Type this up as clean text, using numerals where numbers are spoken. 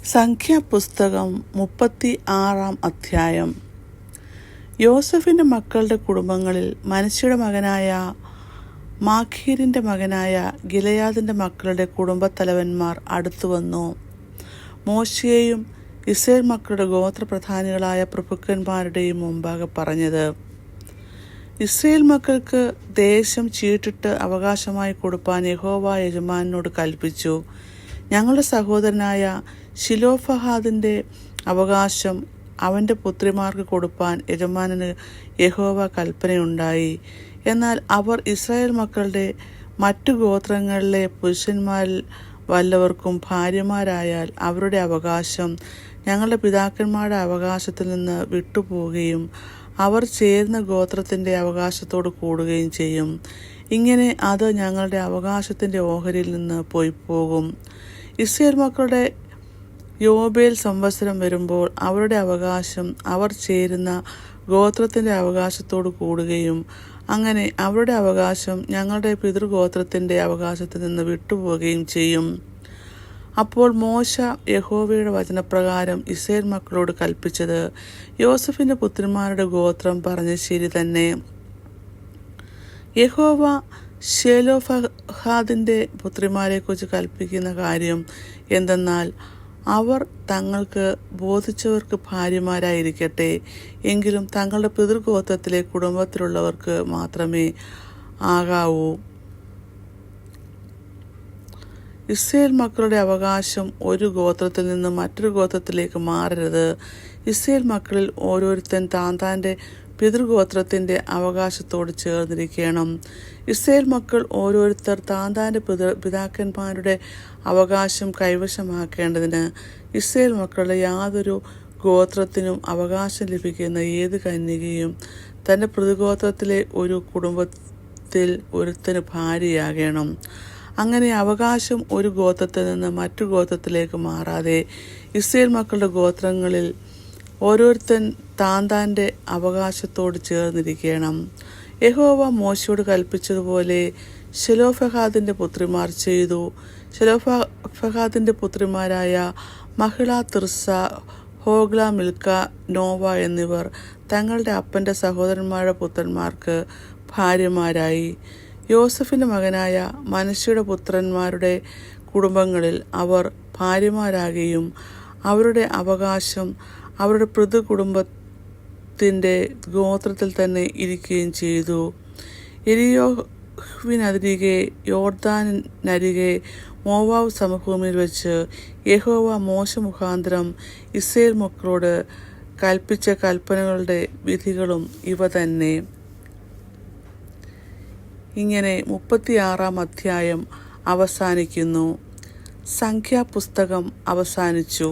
സംഖ്യാപുസ്തകം 36 അധ്യായം. യോസഫിൻ്റെ മക്കളുടെ കുടുംബങ്ങളിൽ മനശ്ശെയുടെ മകനായ മാഖീരിൻ്റെ മകനായ ഗിലെയാദിൻ്റെ മക്കളുടെ കുടുംബത്തലവന്മാർ അടുത്തുവന്നു മോശയെയും ഇസ്രായേൽ മക്കളുടെ ഗോത്രപ്രധാനികളായ പ്രഭുക്കന്മാരുടെയും മുമ്പാകെ പറഞ്ഞത്: ഇസ്രായേൽ മക്കൾക്ക് ദേശം ചീട്ടിട്ട് അവകാശമായി കൊടുപ്പാൻ യഹോവ യജമാനനോട് കൽപ്പിച്ചു. ഞങ്ങളുടെ സഹോദരനായ ശിലോഫഹാദിൻ്റെ അവകാശം അവൻ്റെ പുത്രിമാർക്ക് കൊടുപ്പാൻ യജമാനന് യഹോവ കൽപ്പനയുണ്ടായി. എന്നാൽ അവർ ഇസ്രായേൽ മക്കളുടെ മറ്റു ഗോത്രങ്ങളിലെ പുരുഷന്മാരിൽ വല്ലവർക്കും ഭാര്യമാരായാൽ അവരുടെ അവകാശം ഞങ്ങളുടെ പിതാക്കന്മാരുടെ അവകാശത്തിൽ നിന്ന് വിട്ടുപോവുകയും അവർ ചേരുന്ന ഗോത്രത്തിൻ്റെ അവകാശത്തോട് കൂടുകയും ചെയ്യും. ഇങ്ങനെ അത് ഞങ്ങളുടെ അവകാശത്തിൻ്റെ ഓഹരിയിൽ നിന്ന് പോയിപ്പോകും. ഇസ്രായേൽ മക്കളുടെ യോബേൽ സംവത്സരം വരുമ്പോൾ അവരുടെ അവകാശം അവർ ചേരുന്ന ഗോത്രത്തിൻ്റെ അവകാശത്തോട് കൂടുകയും അങ്ങനെ അവരുടെ അവകാശം ഞങ്ങളുടെ പിതൃഗോത്രത്തിൻ്റെ അവകാശത്തിൽ നിന്ന് വിട്ടുപോവുകയും ചെയ്യും. അപ്പോൾ മോശ യഹോവയുടെ വചനപ്രകാരം ഇസ്രായേൽ മക്കളോട് കൽപ്പിച്ചത്: യോസഫിൻ്റെ പുത്രന്മാരുടെ ഗോത്രം പറഞ്ഞ ശരി തന്നെ. യഹോവ ശെലോഫഹാദിൻ്റെ പുത്രിമാരെക്കുറിച്ച് കൽപ്പിക്കുന്ന കാര്യം എന്തെന്നാൽ, അവർ തങ്ങൾക്ക് ബോധിച്ചവർക്ക് ഭാര്യമാരായിരിക്കട്ടെ, എങ്കിലും തങ്ങളുടെ പിതൃഗോത്രത്തിലെ കുടുംബത്തിലുള്ളവർക്ക് മാത്രമേ ആകാവൂ. ഇസ്രായേൽ മക്കളുടെ അവകാശം ഒരു ഗോത്രത്തിൽ നിന്ന് മറ്റൊരു ഗോത്രത്തിലേക്ക് മാറരുത്. ഇസ്രായേൽ മക്കളിൽ ഓരോരുത്തൻ താൻ്റെ പിതൃഗോത്രത്തിൻ്റെ അവകാശത്തോട് ചേർന്നിരിക്കണം. ഇസ്രായേൽ മക്കൾ ഓരോരുത്തർ താൻ്റെ പിതാക്കന്മാരുടെ അവകാശം കൈവശമാക്കേണ്ടതിന് ഇസ്രായേൽ മക്കളുടെ യാതൊരു ഗോത്രത്തിനും അവകാശം ലഭിക്കുന്ന ഏത് കന്യകയും തൻ്റെ പിതൃഗോത്രത്തിലെ ഒരു കുടുംബത്തിൽ ഒരുത്തന് ഭാര്യയാകണം. അങ്ങനെ അവകാശം ഒരു ഗോത്രത്തിൽ നിന്ന് മറ്റു ഗോത്രത്തിലേക്ക് മാറാതെ ഇസ്രായേൽ മക്കളുടെ ഗോത്രങ്ങളിൽ ഓരോരുത്തൻ താൻ്റെ അവകാശത്തോട് ചേർന്നിരിക്കണം. യഹോവ മോശയോട് കൽപ്പിച്ചതുപോലെ ശെലോഫഹാദിൻ്റെ പുത്രിമാർ ചെയ്തു. ശെലോഫഹാദിൻ്റെ പുത്രിമാരായ മഹിള, തിർസ, ഹോഗ്ല, മിൽക്ക, നോവ എന്നിവർ തങ്ങളുടെ അപ്പൻ്റെ സഹോദരന്മാരുടെ പുത്രന്മാർക്ക് ഭാര്യമാരായി. യോസഫിൻ്റെ മകനായ മനശ്ശെയുടെ പുത്രന്മാരുടെ കുടുംബങ്ങളിൽ അവർ ഭാര്യമാരാകുകയും അവരുടെ അവകാശം അവരുടെ പിതൃകുടുംബത്തിൻ്റെ ഗോത്രത്തിൽ തന്നെ ഇരിക്കുകയും ചെയ്തു. യെരിഹോവിനരികെ യോർദാനരികെ മോവാബ് സമഭൂമിയിൽ വെച്ച് യഹോവ മോശ മുഖാന്തരം ഇസ്രായേൽ മക്കളോട് കൽപ്പിച്ച കൽപ്പനകളുടെ വിധികളും ഇവ തന്നെ. ഇങ്ങനെ 36 അധ്യായം അവസാനിക്കുന്നു. സംഖ്യാപുസ്തകം അവസാനിച്ചു.